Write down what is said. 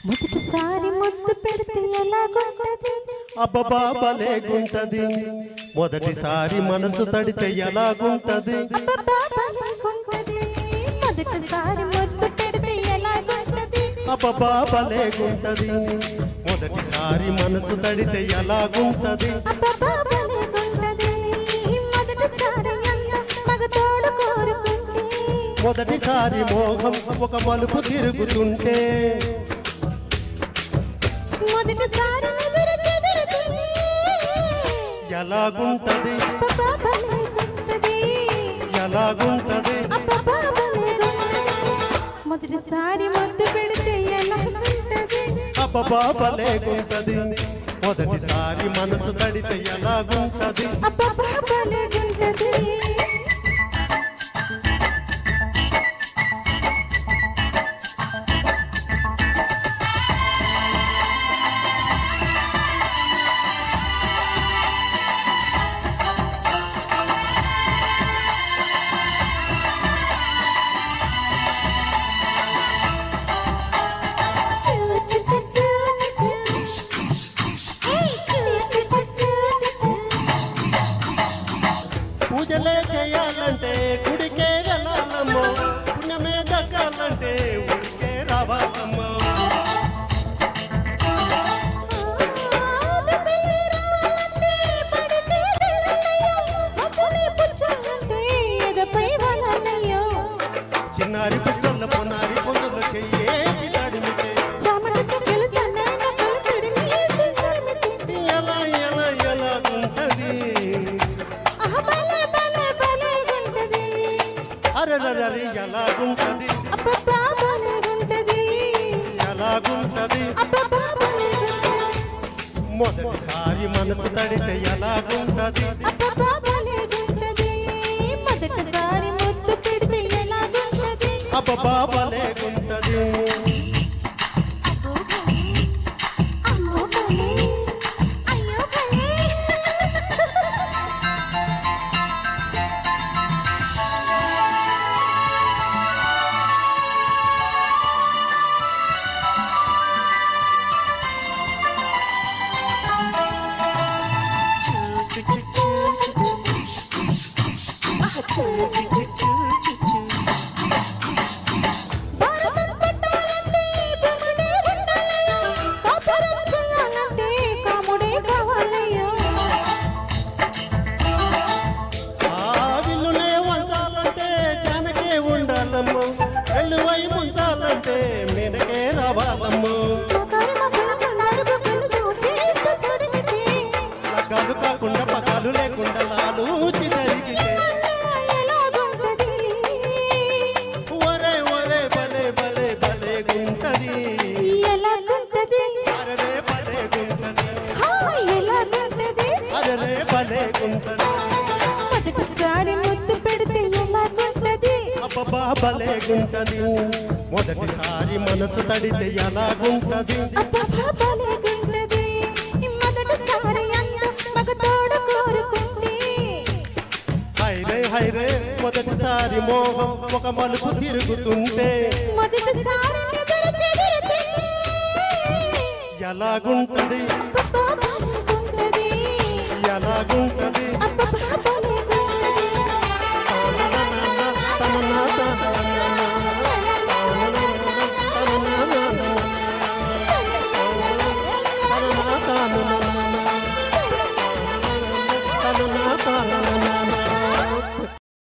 మొదటిసారి ముద్దు పెడితే ఎలాగుంటది అబ్బబ్బా భలేగుంటది మొదటిసారి మనసు తడితే ఎలాగుంటది అబ్బబ్బా భలేగుంటది మొదటిసారి ముద్దు పెడితే ఎలాగుంటది అబ్బబ్బా భలేగుంటది మొదటిసారి మనసు తడితే ఎలాగుంటది అబ్బబ్బా భలేగుంటది మొదటిసారి అందం మగ తోడు కోరుకుంటే మొదటిసారి మోహం ఒక మలుపు తిరుగుతుంటే మొదటిసారి నిద్ర చెదిరితే ఎలాగుంటది అబ్బబ్బా భలేగుంటది ఎలాగుంటది అబ్బబ్బా భలేగుంటది మొదటిసారి ముద్దు పెడితే ఎలాగుంటది అబ్బబ్బా భలేగుంటది మొదటిసారి మనసు తడితే ఎలాగుంటది అబ్బబ్బా భలేగుంటది పూజలే చేయాలంటే గుడికే వెళ్ళాలమ్మో పుణ్యమే దక్కాలంటే ఊరికే రావాలమ్మో చిన్నారి పుస్తల పొన్నారి పొందులు చెయ్యేసి తడిమితే ఎలా ఎలా ఎలాగుంటది అరెరరి ఎలాగుంటది ఎలాగుంటది మొదటిసారి మనసు తడితే ఎలాగుంటది మొదటిసారి ముద్దు పెడితే ఎలాగుంటది అబ్బబ్బా భలేగుంటది అమ్మో భలే అయ్యో భలే భారతం పట్టాలంటే భూముడే ఉండాలయ్యో కాపురం చేయాలంటే కాముడే కావాలయ్యో ఆ విల్లునే వంచాలంటే జానకే ఉండాలమ్మో ఎల్లువై ముంచాలంటే మెనకే రావాలమ్మో లగ్గాలు కాకుండా పగాలు లేకుండా లాలూచి జరిగితే ఒరే ఒరే భలే భలే భలేగుంటది అరే భలేగుంటది అరే భలేగుంటది మొదటిసారి ముద్దు పెడితే ఎలాగుంటది అబ్బబ్బా భలేగుంటది మొదటిసారి మనసు తడితే ఎలాగుంటది అబ్బబ్బా భలేగుంటది మొదటిసారి అందం మగ తోడు కోరుకుంటే హైరే హైరే మొదటిసారి మోహం ఒక మలుపు తిరుగుతుంటే మొదటిసారి నిద్ర చెదిరితే ఎలాగుంటది అబ్బబ్బా భలేగుంటది ఎలాగుంటది అబ్బబ్బా భలేగుంటది